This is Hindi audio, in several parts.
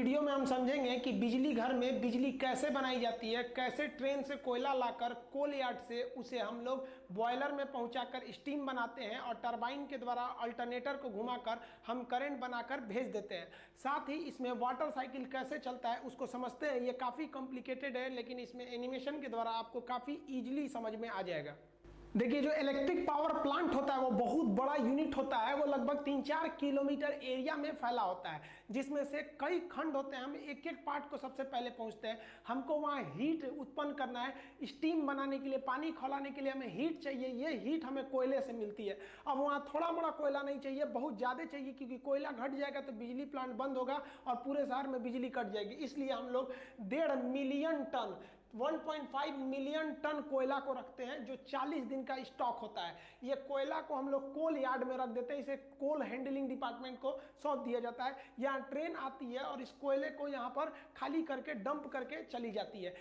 वीडियो में हम समझेंगे कि बिजली घर में बिजली कैसे बनाई जाती है, कैसे ट्रेन से कोयला लाकर कोल यार्ड से उसे हम लोग बॉयलर में पहुंचाकर स्टीम बनाते हैं और टरबाइन के द्वारा अल्टरनेटर को घुमाकर हम करंट बनाकर भेज देते हैं। साथ ही इसमें वाटर साइकिल कैसे चलता है उसको समझते हैं। ये काफ़ी कॉम्प्लिकेटेड है, लेकिन इसमें एनिमेशन के द्वारा आपको काफ़ी ईजिली समझ में आ जाएगा। देखिए, जो इलेक्ट्रिक पावर प्लांट होता है वो बहुत बड़ा यूनिट होता है। वो लगभग 3-4 किलोमीटर एरिया में फैला होता है, जिसमें से कई खंड होते हैं। हम एक एक पार्ट को सबसे पहले पहुंचते हैं। हमको वहाँ हीट उत्पन्न करना है, स्टीम बनाने के लिए, पानी खौलाने के लिए हमें हीट चाहिए। ये हीट हमें कोयले से मिलती है। अब वहाँ थोड़ा मोड़ा कोयला नहीं चाहिए, बहुत ज़्यादा चाहिए, क्योंकि कोयला घट जाएगा तो बिजली प्लांट बंद होगा और पूरे शहर में बिजली कट जाएगी। इसलिए हम लोग 1.5 मिलियन टन 1.5 मिलियन टन कोयला को रखते हैं, जो 40 दिन का स्टॉक होता है। ये कोयला को हम लोग कोल यार्ड में रख देते हैं। इसे कोल हैंडलिंग डिपार्टमेंट को सौंप दिया जाता है। यहाँ ट्रेन आती है और इस कोयले को यहाँ पर खाली करके डंप करके चली जाती है।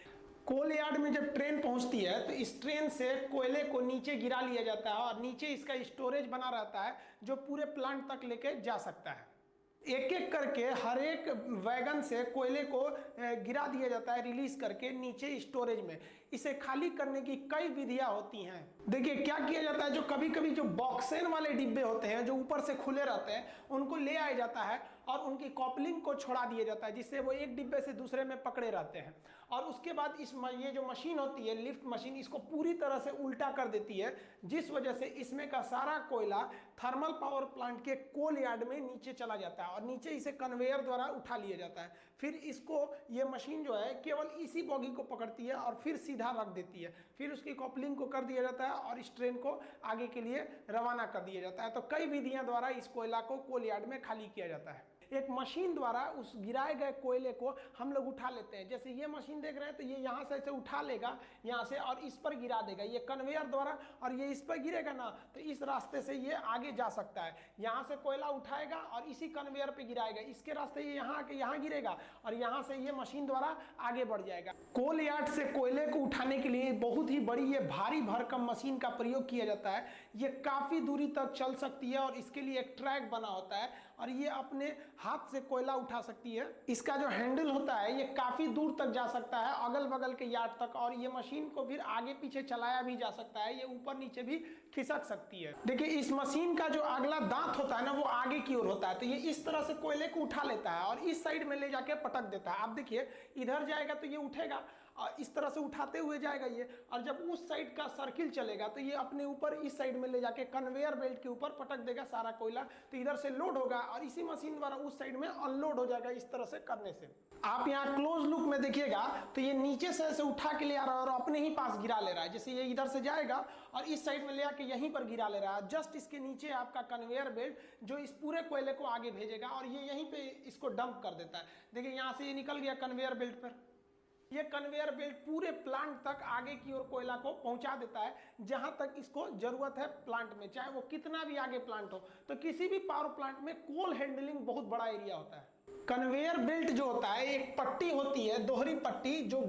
कोल यार्ड में जब ट्रेन पहुंचती है तो इस ट्रेन से कोयले को नीचे गिरा लिया जाता है और नीचे इसका स्टोरेज बना रहता है, जो पूरे प्लांट तक लेके जा सकता है। एक एक करके हर एक वैगन से कोयले को गिरा दिया जाता है, रिलीज करके नीचे स्टोरेज में। इसे खाली करने की कई विधियां होती हैं। देखिए क्या किया जाता है, जो कभी कभी जो बॉक्सेन वाले डिब्बे होते हैं जो ऊपर से खुले रहते हैं, उनको ले आया जाता है और उनकी कॉपलिंग को छोड़ा दिया जाता है, जिससे वो एक डिब्बे से दूसरे में पकड़े रहते हैं। और उसके बाद ये जो मशीन होती है, लिफ्ट मशीन, इसको पूरी तरह से उल्टा कर देती है, जिस वजह से इसमें का सारा कोयला थर्मल पावर प्लांट के कोल यार्ड में नीचे चला जाता है और नीचे इसे कन्वेयर द्वारा उठा लिया जाता है। फिर इसको ये मशीन जो है केवल इसी बॉगी को पकड़ती है और फिर सीधा रख देती है। फिर उसकी कॉपलिंग को कर दिया जाता है और इस ट्रेन को आगे के लिए रवाना कर दिया जाता है। तो कई विधियां द्वारा इस कोयला को कोल यार्ड में खाली किया जाता है। एक मशीन द्वारा उस गिराए गए कोयले को हम लोग उठा लेते हैं। जैसे ये मशीन देख रहे हैं, तो ये यहाँ से ऐसे उठा लेगा यहाँ से और इस पर गिरा देगा, ये कन्वेयर द्वारा, और ये इस पर गिरेगा ना तो इस रास्ते से ये आगे जा सकता है। यहाँ से कोयला उठाएगा और इसी कन्वेयर पे गिराएगा, इसके रास्ते ये यहाँ आके यहाँ गिरेगा और यहाँ से ये मशीन द्वारा आगे बढ़ जाएगा। कोल यार्ड से कोयले को उठाने के लिए बहुत ही बड़ी ये भारी भरकम मशीन का प्रयोग किया जाता है। ये काफी दूरी तक चल सकती है और इसके लिए एक ट्रैक बना होता है और ये अपने हाथ से कोयला उठा सकती है। इसका जो हैंडल होता है ये काफी दूर तक जा सकता है, अगल बगल के यार्ड तक, और ये मशीन को फिर आगे पीछे चलाया भी जा सकता है। ये ऊपर नीचे भी खिसक सकती है। देखिए, इस मशीन का जो अगला दांत होता है ना, वो आगे की ओर होता है। तो ये इस तरह से कोयले को उठा लेता है और इस साइड में ले जाके पटक देता है। आप देखिए, इधर जाएगा तो ये उठेगा और इस तरह से उठाते हुए जाएगा ये, और जब उस साइड का सर्किल चलेगा तो ये अपने ऊपर इस साइड में ले जाके कन्वेयर बेल्ट के ऊपर पटक देगा सारा कोयला। तो इधर से लोड होगा और इसी मशीन द्वारा उस साइड में अनलोड हो जाएगा। इस तरह से करने से आप यहाँ क्लोज लुक में देखिएगा तो ये नीचे से ऐसे उठा के ले आ रहा है और अपने ही पास गिरा ले रहा है। जैसे ये इधर से जाएगा और इस साइड में ले आके यहीं पर गिरा ले रहा है। जस्ट इसके नीचे आपका कन्वेयर बेल्ट जो इस पूरे कोयले को आगे भेजेगा और ये यहीं पे इसको डंप कर देता है। देखिए, यहाँ से ये निकल गया कन्वेयर बेल्ट पर। ये कन्वेयर बेल्ट पूरे प्लांट तक आगे की ओर कोयला को पहुंचा देता है, जहां तक इसको जरूरत है प्लांट में, चाहे वो कितना भी आगे प्लांट हो। तो किसी भी पावर प्लांट में कोल हैंडलिंग बहुत बड़ा एरिया होता है। कन्वेयर बेल्ट जो होता है, एक पट्टी होती है, दोहरी पट्टी, जो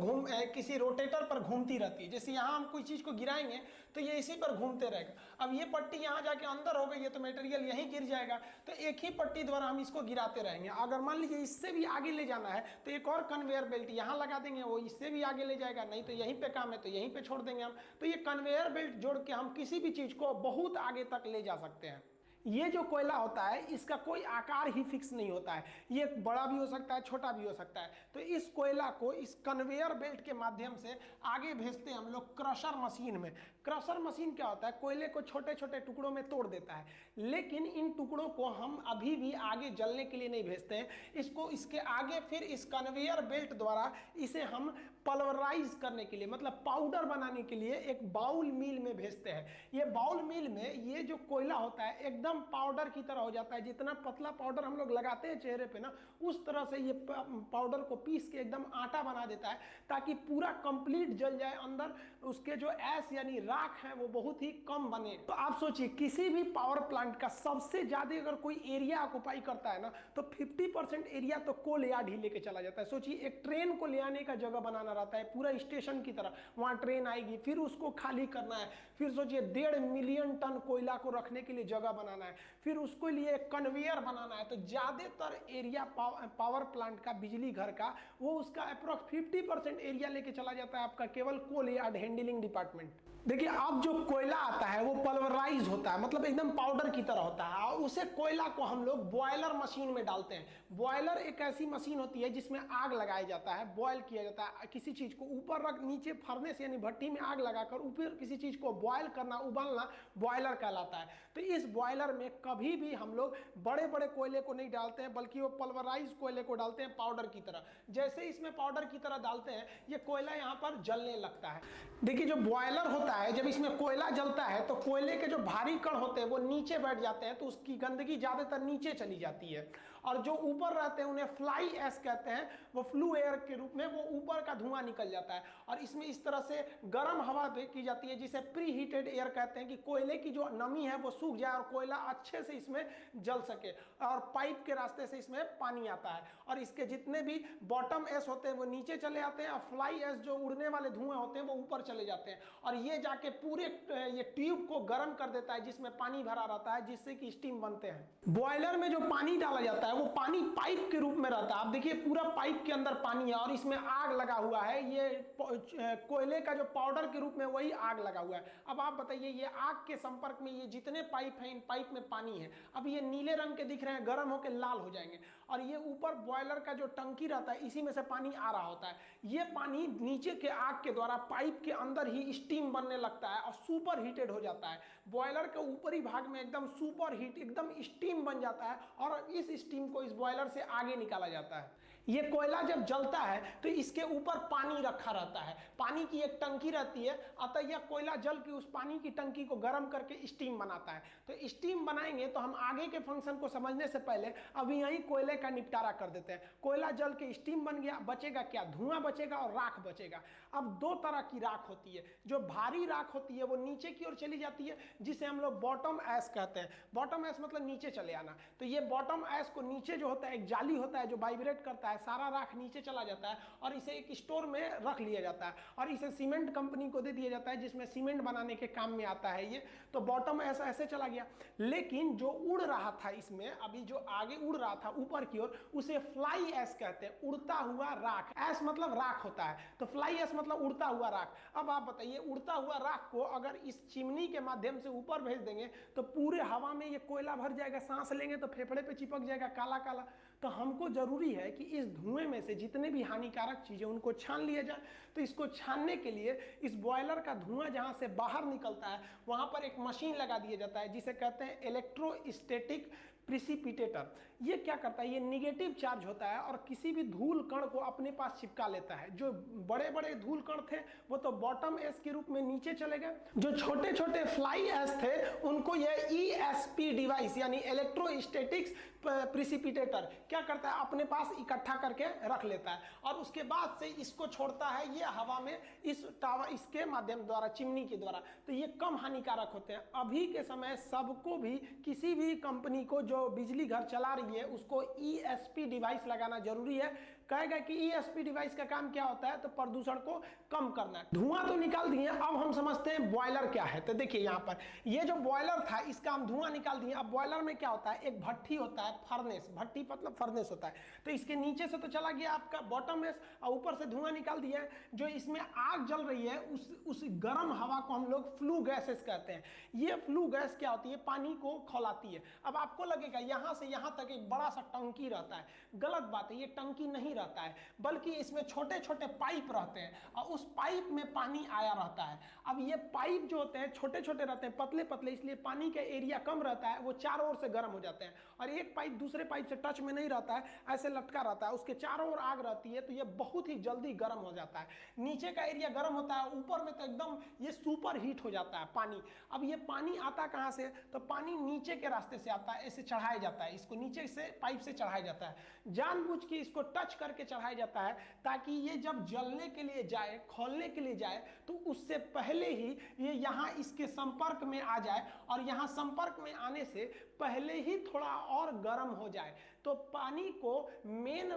किसी रोटेटर पर घूमती रहती है। जैसे यहाँ हम कोई चीज को गिराएंगे तो ये इसी पर घूमते रहेगा। अब ये पट्टी यहाँ जाके अंदर हो गई है तो मटेरियल यहीं गिर जाएगा। तो एक ही पट्टी द्वारा हम इसको गिराते रहेंगे। अगर मान लीजिए इससे भी आगे ले जाना है तो एक और कन्वेयर बेल्ट यहाँ लगा देंगे, वो इससे भी आगे ले जाएगा। नहीं तो यहीं पे काम है तो यहीं पे छोड़ देंगे हम। तो ये कन्वेयर बेल्ट जोड़ के हम किसी भी चीज को बहुत आगे तक ले जा सकते हैं। ये जो कोयला होता है इसका कोई आकार ही फिक्स नहीं होता है। ये बड़ा भी हो सकता है, छोटा भी हो सकता है। तो इस कोयला को इस कन्वेयर बेल्ट के माध्यम से आगे भेजते हैं हम लोग क्रशर मशीन में। क्रशर मशीन क्या होता है, कोयले को छोटे छोटे टुकड़ों में तोड़ देता है, लेकिन इन टुकड़ों को हम अभी भी आगे जलने के लिए नहीं भेजते हैं। इसको इसके आगे फिर इस कन्वेयर बेल्ट द्वारा इसे हम पल्वराइज करने के लिए, मतलब पाउडर बनाने के लिए एक बाउल मिल में भेजते हैं। ये बाउल मिल में ये जो कोयला होता है एकदम पाउडर की तरह हो जाता है। जितना पतला पाउडर हम लोग लगाते हैं चेहरे पे ना, उस तरह से ये पाउडर को पीस के एकदम आटा बना देता है, ताकि पूरा कंप्लीट जल जाए। अंदर उसके जो ऐश यानी राख है वो बहुत ही कम बने। तो आप सोचिए, किसी भी पावर प्लांट का सबसे ज्यादा अगर कोई एरिया ऑक्युपाई करता है ना, तो 50% एरिया तो कोल यार्ड ही लेके चला जाता है। सोचिए, एक ट्रेन को ले आने का जगह बनाना रहता है पूरा स्टेशन की तरह। वहां ट्रेन आएगी, फिर उसको खाली करना है, फिर सोचिए 1.5 मिलियन टन कोयला को रखने के लिए जगह बनाना है। है, फिर उसके लिए एक कन्वेयर बनाना है। तो ज़्यादातर एरिया पावर प्लांट का, बिजली घर का, वो उसका अप्रॉक्स 50% एरिया लेके चला जाता है आपका केवल कोल यार्ड हैंडलिंग डिपार्टमेंट। देखिए, अब जो कोयला आता है वो पल्वराइज होता है, मतलब एकदम पाउडर की तरह होता है, और उसे कोयला को हम लोग बॉयलर मशीन में डालते हैं। बॉयलर एक ऐसी मशीन होती है जिसमें आग लगाया जाता है, बॉयल किया जाता है, किसी चीज को ऊपर रख, नीचे फर्नेस यानी भट्टी में आग लगाकर ऊपर किसी चीज को बॉयल करना, उबालना, बॉयलर कहलाता है। तो इस बॉयलर में कभी भी हम लोग बड़े बड़े कोयले को नहीं डालते हैं, बल्कि वो पल्वराइज कोयले को डालते हैं पाउडर की तरह। जैसे इसमें पाउडर की तरह डालते हैं, ये कोयला यहाँ पर जलने लगता है। देखिए, जो बॉयलर होता है, जब इसमें कोयला जलता है तो कोयले के जो भारी कण होते हैं वो नीचे बैठ जाते हैं, तो उसकी गंदगी ज्यादातर नीचे चली जाती है, और जो ऊपर रहते हैं उन्हें फ्लाई एश कहते हैं, वो फ्लू एयर के रूप में वो ऊपर का धुआं निकल जाता है। और इसमें इस तरह से गर्म हवा की जाती है, जिसे प्री हीटेड एयर कहते हैं, कि कोयले की जो नमी है वो सूख जाए और कोयला अच्छे से इसमें जल सके, और पाइप के रास्ते से इसमें पानी आता है, और इसके जितने भी बॉटम एश होते हैं वो नीचे चले आते हैं, और फ्लाई एश जो उड़ने वाले धुआं होते हैं वो ऊपर चले जाते हैं, और ये जाके पूरे ये ट्यूब को गर्म कर देता है जिसमें पानी भरा रहता है, जिससे कि स्टीम बनते हैं। बॉयलर में जो पानी डाला जाता है वो पानी पाइप के रूप में रहता है। आप देखिए, पूरा पाइप के अंदर पानी है और इसमें आग लगा हुआ है, ये कोयले का जो पाउडर के रूप में वही आग लगा हुआ है। अब आप बताइए, ये आग के संपर्क में ये जितने पाइप हैं, इन पाइप में पानी है। अब ये नीले रंग के दिख रहे हैं, गर्म होकर लाल हो जाएंगे, और ये ऊपर बॉयलर का जो टंकी रहता है इसी में से पानी आ रहा होता है। ये पानी नीचे के आग के द्वारा पाइप के अंदर ही स्टीम बनने लगता है और सुपर हीटेड हो जाता है। बॉयलर के ऊपरी भाग में एकदम सुपर हीट, एकदम स्टीम बन जाता है, और इस स्टीम को इस बॉयलर से आगे निकाला जाता है। ये कोयला जब जलता है तो इसके ऊपर पानी रखा रहता है, पानी की एक टंकी रहती है, अतः यह कोयला जल के उस पानी की टंकी को गर्म करके स्टीम बनाता है। तो स्टीम बनाएंगे तो हम आगे के फंक्शन को समझने से पहले अभी यही कोयले का निपटारा कर देते हैं। कोयला जल के स्टीम बन गया, बचेगा क्या? धुआं बचेगा और राख बचेगा। अब दो तरह की राख होती है, जो भारी राख होती है वो नीचे की ओर चली जाती है, जिसे हम लोग बॉटम ऐश कहते हैं। बॉटम ऐश मतलब नीचे चले आना। तो ये बॉटम ऐश को नीचे जो होता है, एक जाली होता है जो वाइब्रेट करता है, सारा राख नीचे चला जाता है और इसे एक स्टोर में रख लिया जाता है, और इसे सीमेंट कंपनी को दे दिया जाता है, जिसमें सीमेंट बनाने के काम में आता है ये। तो बॉटम ऐसा ऐसे चला गया। लेकिन जो उड़ रहा था इसमें, अभी जो आगे उड़ रहा था ऊपर की ओर, उसे फ्लाई ऐश कहते हैं, उड़ता हुआ राख। ऐश मतलब राख होता है, तो फ्लाई ऐश मतलब उड़ता हुआ राख। अब आप बताइए, उड़ता हुआ राख को अगर इस चिमनी के माध्यम से ऊपर भेज देंगे तो पूरे हवा में ये कोयला भर जाएगा, सांस लेंगे तो फेफड़े पे चिपक जाएगा काला काला। तो हमको जरूरी है कि इस धुएं में से जितने भी हानिकारक चीजें उनको छान लिया जाए। तो इसको छानने के लिए इस बॉयलर का धुआं जहां से बाहर निकलता है वहां पर एक मशीन लगा दिया जाता है, जिसे कहते हैं इलेक्ट्रोस्टैटिक प्रिसिपिटेटर। ये क्या करता है? ये निगेटिव चार्ज होता है और किसी भी धूल कण को अपने पास चिपका लेता है। जो बड़े बड़े धूल कण थे वो तो बॉटम ऐश के रूप में नीचे चले गए, जो छोटे छोटे फ्लाई ऐश थे उनको ये ESP डिवाइस यानी इलेक्ट्रोस्टैटिक्स प्रिसिपिटेटर क्या करता है? अपने पास इकट्ठा करके रख लेता है, और उसके बाद से इसको छोड़ता है ये हवा में, इस टावर इसके माध्यम द्वारा, चिमनी के द्वारा। तो ये कम हानिकारक होते हैं। अभी के समय सबको भी, किसी भी कंपनी को जो बिजली घर चला रही है उसको ESP डिवाइस लगाना जरूरी है। कहेगा कि ESP डिवाइस का काम क्या होता है? तो प्रदूषण को कम करना है। धुआं तो निकाल दिए, अब हम समझते हैं बॉयलर क्या है। तो देखिए, यहाँ पर ये जो बॉयलर था इसका हम धुआं निकाल दिए। अब बॉयलर में क्या होता है? एक भट्टी होता है, फर्नेस, भट्टी मतलब फर्नेस होता है। तो इसके नीचे से तो चला गया आपका बॉटम ऐश, और ऊपर से धुआं निकाल दिया है। जो इसमें आग जल रही है उस गर्म हवा को हम लोग फ्लू गैसेस कहते हैं। ये फ्लू गैस क्या होती है? पानी को खौलाती है। अब आपको लगेगा यहाँ से यहाँ तक एक बड़ा सा टंकी रहता है, गलत बात है। ये टंकी नहीं रहता है, बल्कि इसमें छोटे छोटे पाइप रहते हैं, और उस पाइप में पानी आया रहता है। अब ये पाइप जो होते हैं छोटे छोटे रहते हैं, पतले पतले, इसलिए पानी का एरिया कम रहता है, वो चारों ओर से गर्म हो जाते हैं। और एक पाइप दूसरे पाइप से टच में नहीं रहता है, ऐसे लटका रहता है, उसके चारों ओर आग रहती है, तो ये बहुत ही जल्दी गर्म हो जाता है। नीचे का एरिया गर्म होता है, ऊपर में तो एकदम ये सुपर हीट हो जाता है पानी। अब ये पानी आता कहाँ से? तो पानी नीचे के रास्ते से आता है, ऐसे चढ़ाया जाता है, इसको नीचे से पाइप से चढ़ाया जाता है, जानबूझ के इसको टच करके चढ़ाया जाता है, ताकि ये जब जलने के लिए जाए, खोलने के लिए जाए, तो उससे पहले ही ये यहाँ इसके संपर्क में आ जाए, और यहाँ संपर्क में आने से पहले ही थोड़ा और गर्म हो जाए। तो पानी को मेन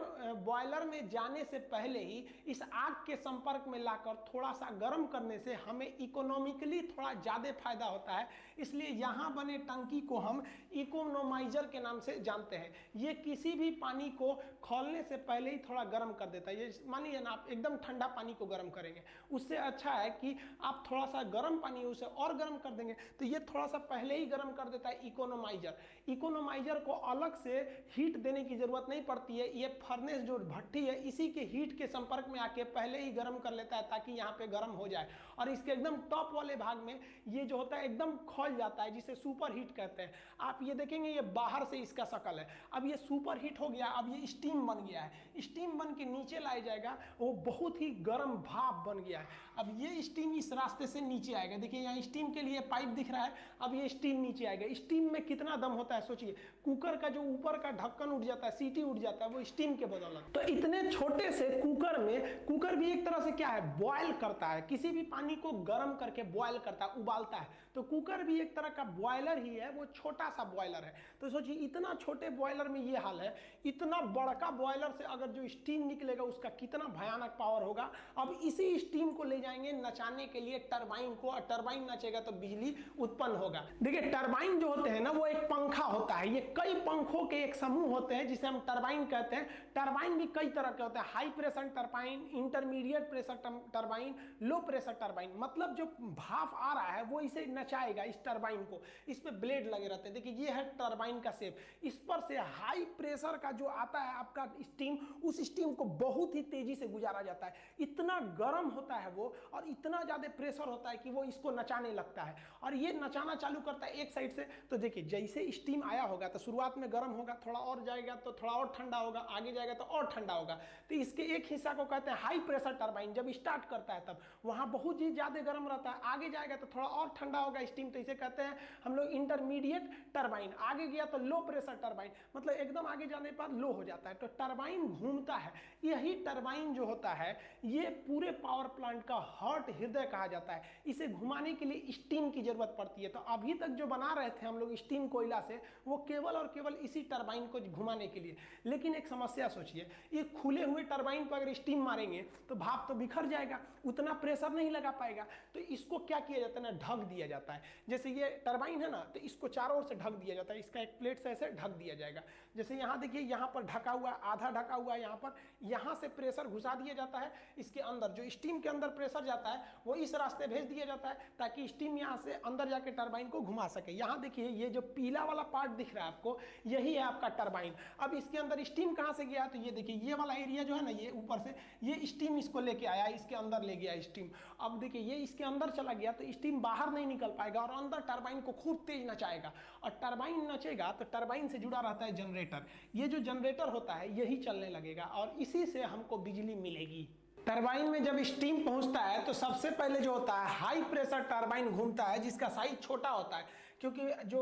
बॉयलर में जाने से पहले ही इस आग के संपर्क में लाकर थोड़ा सा गर्म करने से हमें इकोनॉमिकली थोड़ा ज़्यादा फायदा होता है। इसलिए यहाँ बने टंकी को हम इकोनोमाइजर के नाम से जानते हैं। ये किसी भी पानी को खौलने से पहले ही थोड़ा गर्म कर देता है। ये मानिए ना, आप एकदम ठंडा पानी को गर्म करेंगे, उससे अच्छा है कि आप थोड़ा सा गर्म पानी उसे और गर्म कर देंगे, तो ये थोड़ा सा पहले ही गर्म कर देता है इकोनोमाइजर। इकोनोमाइजर को अलग से हीट देने की जरूरत नहीं पड़ती है। ये फर्नेस जो भट्टी है इसी के हीट के संपर्क में आके पहले ही गर्म कर लेता है ताकि यहाँ पे गर्म हो जाए। और इसके एकदम टॉप वाले भाग में ये जो होता है एकदम खौल जाता है, जिसे सुपर हीट कहते हैं। आप ये देखेंगे ये बाहर से इसका शकल है। अब ये सुपर हीट हो गया, अब ये स्टीम बन गया है। स्टीम बन के नीचे लाया जाएगा, वो बहुत ही गर्म भाप बन गया है। अब ये स्टीम इस रास्ते से नीचे आएगा। देखिए यहाँ स्टीम के लिए पाइप दिख रहा है, अब ये स्टीम नीचे आएगा। स्टीम में कितना दम होता है सोचिए, कुकर का जो ऊपर का ढक्कन उठ जाता है, सीटी उठ जाता है, वो स्टीम के बदौलत। तो इतने छोटे से कुकर में, कुकर भी एक तरह से क्या है, बॉयल करता है, किसी भी पानी को गर्म करके बॉयल करता है, उबालता है। तो कुकर भी एक तरह का बॉयलर ही है, वो छोटा सा बॉयलर है। तो सोचिए इतना छोटे बॉयलर में ये हाल है, इतना बड़का बॉयलर से अगर जो स्टीम निकलेगा उसका कितना भयानक पावर होगा। अब इसी स्टीम को ले जाएंगे नचाने के लिए टरबाइन को, और टरबाइन नचेगा तो बिजली उत्पन्न होगा। देखिए टरबाइन जो होते हैं ना, वो एक पंखा होता है। ये कई पंखों के एक समूह होते हैं जिसे हम टरबाइन कहते हैं। टरबाइन भी कई तरह के होते हैं, high pressure turbine, intermediate pressure turbine, low pressure turbine. मतलब जो भाप आ रहा है वो इसे नचाएगा, इस टरबाइन को। इस पे ब्लेड लगे रहते हैं। देखिए ये है टरबाइन का शेप। इस पर से हाई प्रेशर का जो आता है आपका स्टीम, उस स्टीम को बहुत ही तेजी से गुजारा जाता है। इतना गर्म होता है वो, और इतना ज्यादा प्रेशर होता है कि वो इसको नचाने लगता है। और ये नचाना चालू करता है एक साइड से। तो देखिए जैसे स्टीम आया होगा तो शुरुआत में गर्म होगा, थोड़ा और जाएगा तो थोड़ा और ठंडा होगा, आगे जाएगा तो और ठंडा होगा। तो इसके एक हिस्सा को कहते हैं हाई प्रेशर टरबाइन। जब स्टार्ट करता है तब वहां बहुत ही ज्यादा गर्म रहता है, आगे जाएगा तो थोड़ा और ठंडा होगा स्टीम, तो इसे कहते हैं हम लोग इंटरमीडिएट टरबाइन। आगे गया तो लो प्रेशर टरबाइन, मतलब एकदम आगे जाने पर लो हो जाता है। तो टरबाइन घूमता है। यही टरबाइन जो होता है ये पूरे पावर प्लांट का हार्ट, हृदय कहा जाता है। इसे घुमाने के लिए स्टीम की जरूरत पड़ती है। तो अभी तक जो बना रहे थे हम लोग स्टीम कोयला से, वो केवल और केवल इसी टरबाइन को घुमाने के लिए। लेकिन एक समस्या सोचिए, ये खुले हुए टरबाइन पर अगर स्टीम मारेंगे तो भाप तो बिखर जाएगा, उतना प्रेशर नहीं लगा पाएगा। तो इसको क्या किया जाता है ना, ढक दिया जाता है। जैसे ये टरबाइन है ना, तो इसको चारों ओर से ढक दिया जाता है। इसका एक प्लेट से ऐसे ढक दिया जाएगा। जैसे यहाँ देखिए, यहाँ पर ढका हुआ, आधा ढका हुआ है यहाँ पर, यहाँ से प्रेशर घुसा दिया जाता है इसके अंदर। जो स्टीम के अंदर प्रेशर जाता है वो इस रास्ते भेज दिया जाता है ताकि स्टीम यहाँ से अंदर जाके टरबाइन को घुमा सके। यहाँ देखिए ये जो पीला वाला पार्ट दिख रहा है आपको, यही है आपका टरबाइन। अब इसके अंदर स्टीम कहाँ से गया, तो ये देखिए ये वाला एरिया जो है ना, ये ऊपर से ये स्टीम इसको लेके आया, इसके अंदर ले गया स्टीम। अब देखिए ये इसके अंदर चला गया तो स्टीम बाहर नहीं निकल पाएगा और अंदर टरबाइन को खूब तेज नचाएगा। और टरबाइन नचेगा तो टरबाइन से जुड़ा रहता है जनरेटर। ये जो जनरेटर होता है यही चलने लगेगा और इसी से हमको बिजली मिलेगी। टरबाइन में जब स्टीम पहुंचता है तो सबसे पहले जो होता है हाई प्रेशर टरबाइन घूमता है, जिसका साइज छोटा होता है, क्योंकि जो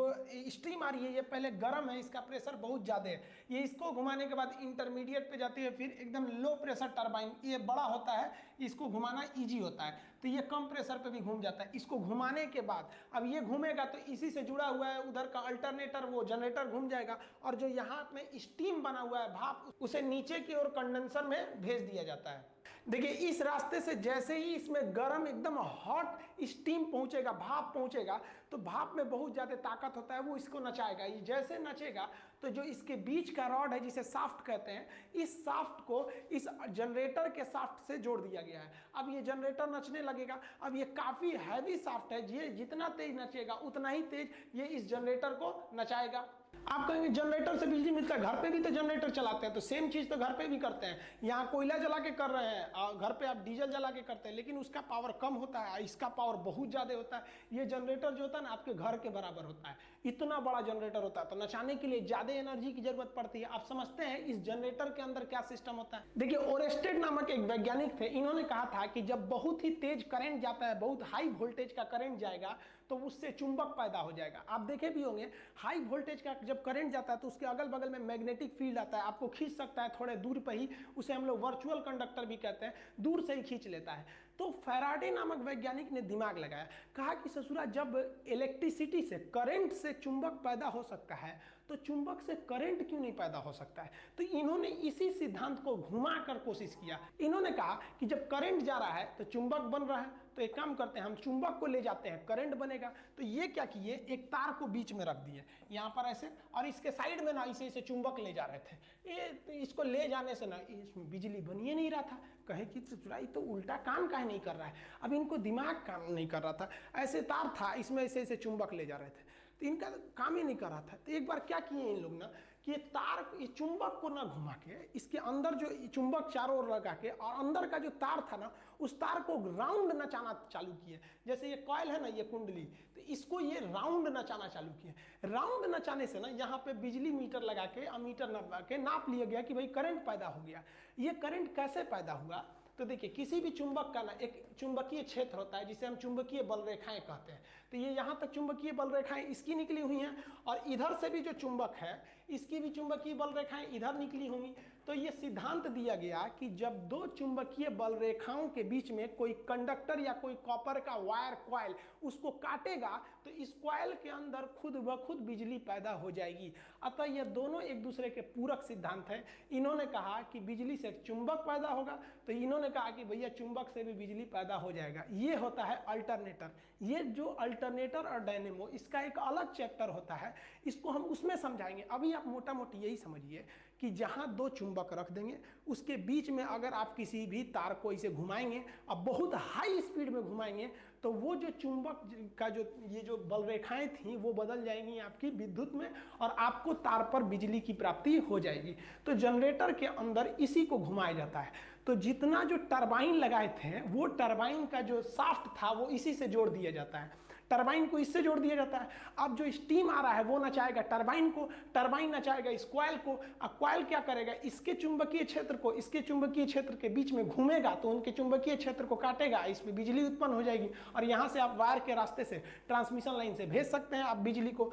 स्टीम आ रही है ये पहले गर्म है, इसका प्रेशर बहुत ज़्यादा है। ये इसको घुमाने के बाद इंटरमीडिएट पे जाती है, फिर एकदम लो प्रेशर टरबाइन, ये बड़ा होता है, इसको घुमाना इजी होता है। तो ये कम प्रेशर पे भी घूम जाता है। इसको घुमाने के बाद अब ये घूमेगा तो इसी से जुड़ा हुआ है उधर का अल्टरनेटर, वो जनरेटर घूम जाएगा और जो यहाँ में स्टीम बना हुआ है भाप, उसे नीचे की ओर कंडेंसर में भेज दिया जाता है। देखिए इस रास्ते से जैसे ही इसमें गर्म एकदम हॉट स्टीम पहुंचेगा, भाप पहुंचेगा, तो भाप में बहुत ज्यादा ताकत होता है, वो इसको नचाएगा। ये जैसे नचेगा तो जो इसके बीच का रॉड है जिसे शाफ्ट कहते हैं, इस शाफ्ट को इस जनरेटर के शाफ्ट से जोड़ दिया गया है। अब ये जनरेटर नचने लगेगा। अब ये काफी हैवी शाफ्ट है, ये जितना तेज नचेगा उतना ही तेज ये इस जनरेटर को नचाएगा। आप कहेंगे जनरेटर से बिजली मिलता है, घर पे भी तो जनरेटर चलाते हैं, तो सेम चीज तो घर पे भी करते हैं। यहाँ कोयला जला के कर रहे हैं, घर पे आप डीजल जला के करते हैं, लेकिन उसका पावर कम होता है, इसका पावर बहुत ज्यादा होता है। ये जनरेटर जो होता है ना आपके घर के बराबर होता है, इतना बड़ा जनरेटर होता है। तो नचाने के लिए ज्यादा एनर्जी की जरूरत पड़ती है। आप समझते हैं इस जनरेटर के अंदर क्या सिस्टम होता है। देखिए ओरेस्टेड नामक एक वैज्ञानिक थे, इन्होंने कहा था कि जब बहुत ही तेज करंट जाता है, बहुत हाई वोल्टेज का करंट जाएगा तो उससे चुंबक पैदा हो जाएगा। आप देखे भी होंगे हाई वोल्टेज का जब करंट जाता है तो उसके अगल बगल में मैग्नेटिक फील्ड आता है, आपको खींच सकता है थोड़े दूर पर ही, उसे हम लोग वर्चुअल कंडक्टर भी कहते हैं, दूर से ही खींच लेता है। तो फैराडे नामक वैज्ञानिक ने दिमाग लगाया, कहा कि ससुरा जब इलेक्ट्रिसिटी से, करंट से चुंबक पैदा हो सकता है तो चुंबक से करंट क्यों नहीं पैदा हो सकता है? तो इन्होंने इसी सिद्धांत को घुमाकर कोशिश किया। इन्होंने कहा कि जब करंट जा रहा है तो चुंबक बन रहा है, तो एक काम करते हैं, हम चुंबक को ले जाते हैं, करंट बनेगा। तो ये क्या किए, एक तार को बीच में रख दिए यहाँ पर ऐसे, और इसके साइड में ना इसे चुंबक ले जा रहे थे। ये इसको ले जाने से ना इसमें बिजली बन ही नहीं रहा था। कहे कि तो उल्टा काम काहे नहीं कर रहा है? अब इनको दिमाग काम नहीं कर रहा था। ऐसे तार था, इसमें ऐसे चुंबक ले जा रहे थे, तो इनका काम ही नहीं कर रहा था। तो एक बार क्या किए इन लोग ना कि ये चुंबक को ना घुमा के इसके अंदर जो चुंबक चारों ओर लगा के, और अंदर का जो तार था ना उस तार को राउंड नचाना चालू किए। जैसे ये कॉइल है ना, ये कुंडली, तो इसको ये राउंड नचाना चालू किए। राउंड नचाने से ना यहाँ पे बिजली मीटर लगा के, अमीटर लगा के नाप लिया गया कि भाई करंट पैदा हो गया। ये करंट कैसे पैदा हुआ? तो देखिए, किसी भी चुंबक का ना एक चुंबकीय क्षेत्र होता है जिसे हम चुंबकीय बल रेखाएं कहते हैं। तो ये यहाँ तक चुंबकीय बल रेखाएं इसकी निकली हुई हैं, और इधर से भी जो चुंबक है इसकी भी चुंबकीय बल रेखाएं इधर निकली हुई। तो ये सिद्धांत दिया गया कि जब दो चुंबकीय बल रेखाओं के बीच में कोई कंडक्टर या कोई कॉपर का वायर कॉइल उसको काटेगा तो इस कॉइल के अंदर खुद ब खुद बिजली पैदा हो जाएगी। अतः ये दोनों एक दूसरे के पूरक सिद्धांत हैं। इन्होंने कहा कि बिजली से चुंबक पैदा होगा, तो इन्होंने कहा कि भैया चुंबक से भी बिजली पैदा हो जाएगा। ये होता है अल्टरनेटर। ये जो अल्टरनेटर और डायनेमो, इसका एक अलग चैप्टर होता है, इसको हम उसमें समझाएंगे। अभी आप मोटा मोटी यही समझिए कि जहां दो चुंबक रख देंगे, उसके बीच में अगर आप किसी भी तार को इसे घुमाएंगे, अब बहुत हाई स्पीड में घुमाएंगे, तो वो जो चुंबक का जो ये जो बल रेखाएं थी वो बदल जाएंगी आपकी विद्युत में, और आपको तार पर बिजली की प्राप्ति हो जाएगी। तो जनरेटर के अंदर इसी को घुमाया जाता है। तो जितना जो टरबाइन लगाए थे, वो टरबाइन का जो शाफ्ट था वो इसी से जोड़ दिया जाता है, टरबाइन को इससे जोड़ दिया जाता है। अब जो स्टीम आ रहा है वो नचाएगा टरबाइन को, टरबाइन नचाएगा इस कॉइल को, और कॉइल क्या करेगा, इसके चुंबकीय क्षेत्र को इसके चुंबकीय क्षेत्र के बीच में घूमेगा, तो उनके चुंबकीय क्षेत्र को काटेगा, इसमें बिजली उत्पन्न हो जाएगी, और यहां से आप वायर के रास्ते से ट्रांसमिशन लाइन से भेज सकते हैं आप बिजली को।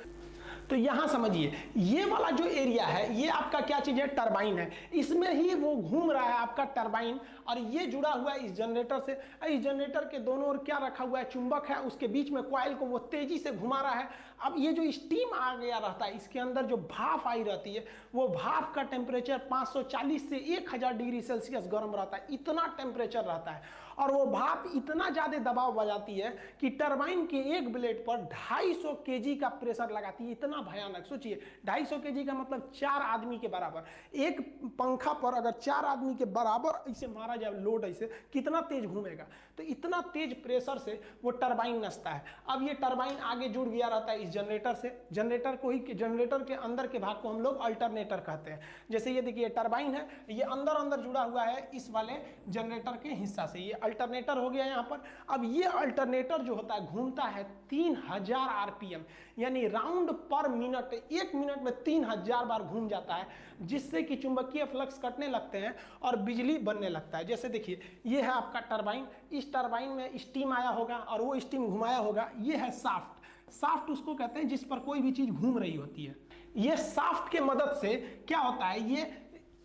तो यहां समझिए, ये वाला जो एरिया है ये आपका क्या चीज है, टरबाइन है। इसमें ही वो घूम रहा है आपका टरबाइन, और ये जुड़ा हुआ है इस जनरेटर से। इस जनरेटर के दोनों ओर क्या रखा हुआ है, चुंबक है, उसके बीच में कॉइल को वो तेजी से घुमा रहा है। अब ये जो स्टीम आ गया रहता है, इसके अंदर जो भाप आई रहती है, वो भाप का टेम्परेचर 540 से 1000 डिग्री सेल्सियस गर्म रहता है, इतना टेम्परेचर रहता है। और वो भाप इतना ज्यादा दबाव बजाती है कि टरबाइन के एक ब्लेड पर 250 केजी का प्रेशर लगाती है। इतना भयानक, सोचिए 250 केजी का मतलब 4 आदमी के बराबर। एक पंखा पर अगर 4 आदमी के बराबर इसे मारा जाए लोड, ऐसे कितना तेज घूमेगा। तो इतना तेज प्रेशर से वो टरबाइन नचता है। अब ये टरबाइन आगे जुड़ गया रहता है इस जनरेटर से। जनरेटर को ही, जनरेटर के अंदर के भाग को हम लोग अल्टरनेटर कहते हैं। जैसे ये देखिए टरबाइन है, ये अंदर अंदर जुड़ा हुआ है इस वाले जनरेटर के हिस्सा से, ये अल्टरनेटर हो गया यहाँ पर। अब ये अल्टरनेटर जो होता है घूमता है 3000 आरपीएम, यानी राउंड पर मिनट, 1 मिनट में 3000 बार घूम जाता है, जिससे कि चुंबकीय फ्लक्स कटने लगते हैं और बिजली बनने लगता है। जैसे देखिए, ये है आपका टरबाइन, इस टरबाइन में स्टीम आया होगा और वो स्टीम घुमाया होगा। ये है शाफ्ट। शाफ्ट उसको कहते हैं जिस पर कोई भी चीज घूम रही होती है। ये शाफ्ट के मदद से क्या होता है, ये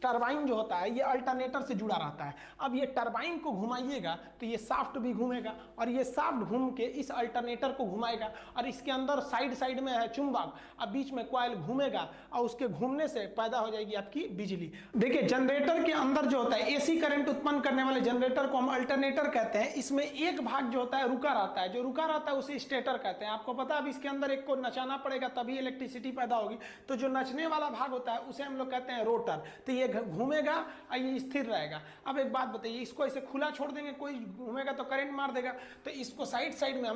टरबाइन जो होता है ये अल्टरनेटर से जुड़ा रहता है। अब ये टरबाइन को घुमाइएगा तो ये शाफ्ट भी घूमेगा, और ये शाफ्ट घूम के इस अल्टरनेटर को घुमाएगा, और इसके अंदर साइड साइड में है चुंबक, अब बीच में कॉइल घूमेगा, और उसके घूमने से पैदा हो जाएगी आपकी बिजली। देखिए, जनरेटर के अंदर जो होता है एसी करंट उत्पन्न करने वाले जनरेटर को हम अल्टरनेटर कहते हैं। इसमें एक भाग जो होता है रुका रहता है, जो रुका रहता है उसे स्टेटर कहते हैं। आपको पता है, अब इसके अंदर एक को नचाना पड़ेगा तभी इलेक्ट्रिसिटी पैदा होगी। तो जो नचने वाला भाग होता है उसे हम लोग कहते हैं रोटर। तो ये घूमेगा और ये स्थिर रहेगा। अब एक बात बताइए, इसको ऐसे खुला छोड़ देंगे, कोई घूमेगा तो करंट मार देगा। तो इसको साइड साइड में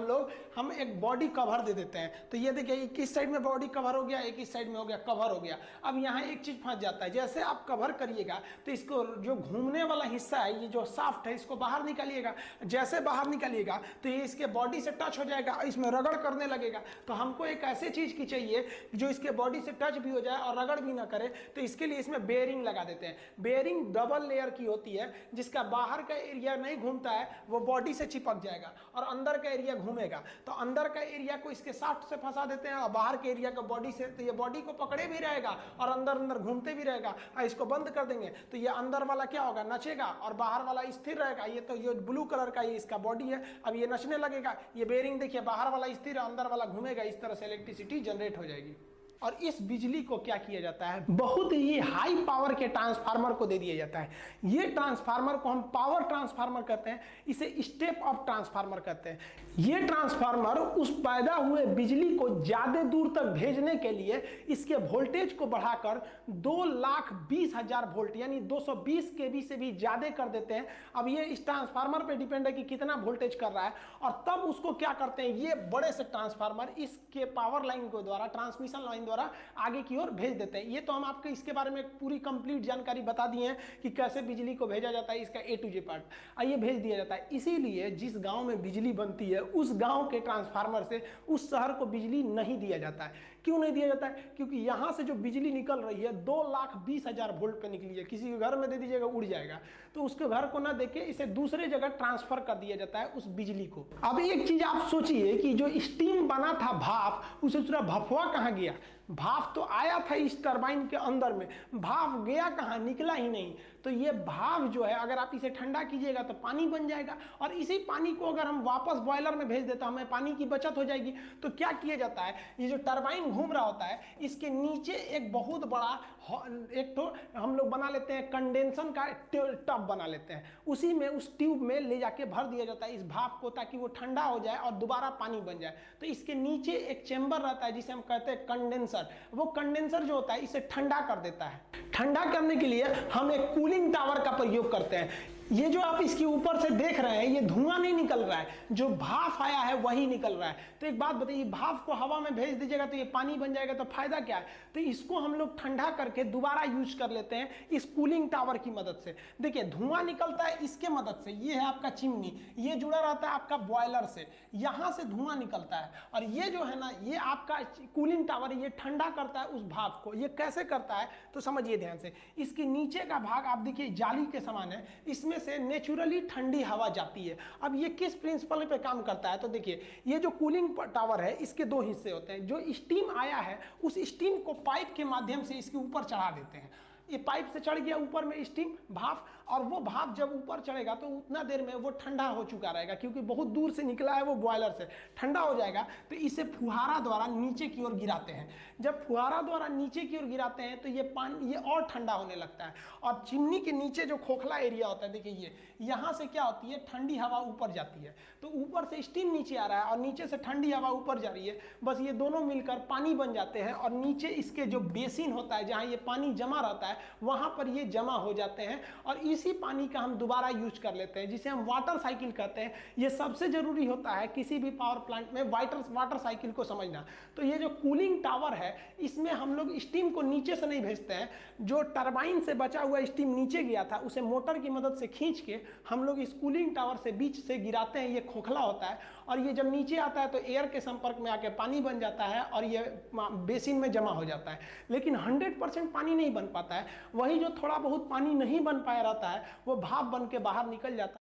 हम एक बॉडी कवर दे देते हैं। तो ये देखिए, एक इस साइड में बॉडी कवर हो गया, एक इस साइड में हो गया, कवर हो गया। अब यहाँ एक चीज फंस जाता है, जैसे आप कवर करिएगा तो इसको जो घूमने वाला हिस्सा है, ये जो शाफ्ट है, इसको बाहर निकालिएगा। जैसे बाहर निकालिएगा तो ये इसके बॉडी से टच हो जाएगा, इसमें रगड़ करने लगेगा। तो हमको एक ऐसी चीज की चाहिए जो इसके बॉडी से टच भी हो जाए और रगड़ भी ना करे। तो इसके लिए इसमें बेयरिंग लगा देते हैं। बेयरिंग डबल लेयर की होती है, जिसका बाहर का एरिया नहीं घूमता है, वो बॉडी से चिपक जाएगा और अंदर का एरिया घूमेगा। तो अंदर का एरिया को इसके शाफ्ट से फंसा देते हैं और बाहर के एरिया को बॉडी से। तो ये बॉडी को पकड़े भी रहेगा और अंदर अंदर घूमते भी रहेगा। और इसको बंद कर देंगे तो ये अंदर वाला क्या होगा, नचेगा, और बाहर वाला स्थिर रहेगा। ये तो ये ब्लू कलर का ये इसका बॉडी है, अब ये नचने लगेगा। ये बेयरिंग देखिए, बाहर वाला स्थिर है, अंदर वाला घूमेगा। इस तरह से इलेक्ट्रिसिटी जनरेट हो जाएगी। और इस बिजली को क्या किया जाता है, बहुत ही हाई पावर के ट्रांसफार्मर को दे दिया जाता है। ये ट्रांसफार्मर को हम पावर ट्रांसफार्मर कहते हैं, इसे स्टेप अप ट्रांसफार्मर कहते हैं। ये ट्रांसफार्मर उस पैदा हुए बिजली को ज्यादा दूर तक भेजने के लिए इसके वोल्टेज को बढ़ाकर 2,20,000 वोल्ट यानी 220 केवी से भी ज्यादा कर देते हैं। अब ये इस ट्रांसफार्मर पे डिपेंड है कि कितना वोल्टेज कर रहा है, और तब उसको क्या करते हैं, ये बड़े से ट्रांसफार्मर इसके पावर लाइन के द्वारा, ट्रांसमिशन लाइन द्वारा आगे की ओर भेज देते हैं। ये तो हम आपको इसके बारे में पूरी कंप्लीट जानकारी बता दी है कि कैसे बिजली को भेजा जाता है, इसका A to Z पार्ट आइए भेज दिया जाता है। इसीलिए जिस गांव में बिजली बनती है उस गांव के ट्रांसफार्मर से उस शहर को बिजली नहीं दिया जाता है। क्यों नहीं दिया जाता है, क्योंकि यहां से जो बिजली निकल रही है 2,20,000 वोल्ट पे निकली है, किसी के घर में दे दीजिएगा उड़ जाएगा, तो उसके घर को ना देके इसे दूसरे जगह ट्रांसफर कर दिया जाता है उस बिजली को। अब एक चीज आप सोचिए कि जो स्टीम बना था भाप, उसे पूरा भफवा कहां गया, भाप तो आया था इस टरबाइन के अंदर में, भाप गया कहां, निकला ही नहीं। तो ये भाप जो है अगर आप इसे ठंडा कीजिएगा तो पानी बन जाएगा, और इसी पानी को अगर हम वापस बॉयलर में भेज देता हमें पानी की बचत हो जाएगी। तो क्या किया जाता है, ये जो टरबाइन घूम रहा होता है इसके नीचे एक बहुत बड़ा एक तो हम लोग बना लेते हैं कंडेंसर का टब बना लेते हैं, उसी में उस ट्यूब में ले जाके भर दिया जाता है इस भाप को, ताकि वो ठंडा हो जाए और दोबारा पानी बन जाए। तो इसके नीचे एक चेंबर रहता है जिसे हम कहते हैं कंडेंसर। वो कंडेंसर जो होता है इसे ठंडा कर देता है। ठंडा करने के लिए हम एक कूलिंग टावर का प्रयोग करते हैं। ये जो आप इसके ऊपर से देख रहे हैं ये धुआं नहीं निकल रहा है, जो भाप आया है वही निकल रहा है। तो एक बात बताइए, भाप को हवा में भेज दीजिएगा तो ये पानी बन जाएगा, तो फायदा क्या है। तो इसको हम लोग ठंडा करके दोबारा यूज कर लेते हैं इस कूलिंग टावर की मदद से। देखिए धुआं निकलता है इसके मदद से, ये है आपका चिमनी, ये जुड़ा रहता है आपका बॉयलर से, यहां से धुआं निकलता है, और ये जो है ना ये आपका कूलिंग टावर ये ठंडा करता है उस भाप को। ये कैसे करता है तो समझिए ध्यान से, इसके नीचे का भाग आप देखिए जाली के समान है, इसमें से नेचुरली ठंडी हवा जाती है। अब ये किस प्रिंसिपल पे काम करता है, तो देखिए ये जो कूलिंग टावर है इसके दो हिस्से होते हैं। जो स्टीम आया है उस स्टीम को पाइप के माध्यम से इसके ऊपर चढ़ा देते हैं। ये पाइप से चढ़ गया ऊपर में स्टीम भाप, और वो भाप जब ऊपर चढ़ेगा तो उतना देर में वो ठंडा हो चुका रहेगा, क्योंकि बहुत दूर से निकला है वो बॉयलर से, ठंडा हो जाएगा। तो इसे फुहारा द्वारा नीचे की ओर गिराते हैं। जब फुहारा द्वारा नीचे की ओर गिराते हैं तो ये पानी ये और ठंडा होने लगता है। और चिमनी के नीचे जो खोखला एरिया होता है देखिए, ये यहाँ से क्या होती है, ठंडी हवा ऊपर जाती है। तो ऊपर से स्टीम नीचे आ रहा है और नीचे से ठंडी हवा ऊपर जा रही है, बस ये दोनों मिलकर पानी बन जाते हैं। और नीचे इसके जो बेसिन होता है जहाँ ये पानी जमा रहता है वहां पर ये जमा हो जाते हैं, और इसी पानी का हम दोबारा यूज कर लेते हैं, जिसे हम वाटर साइकिल कहते हैं। ये सबसे जरूरी होता है किसी भी पावर प्लांट में वाटर साइकिल को समझना। तो ये जो कूलिंग टावर है इसमें हम लोग स्टीम को नीचे से नहीं भेजते हैं, जो टरबाइन से बचा हुआ स्टीम नीचे गया था उसे मोटर की मदद से खींच के हम लोग इस कूलिंग टावर से बीच से गिराते हैं। ये खोखला होता है, और ये जब नीचे आता है तो एयर के संपर्क में आके पानी बन जाता है और ये बेसिन में जमा हो जाता है। लेकिन 100% पानी नहीं बन पाता है, वही जो थोड़ा बहुत पानी नहीं बन पाया रहता है वो भाप बन के बाहर निकल जाता है।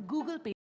गूगल पे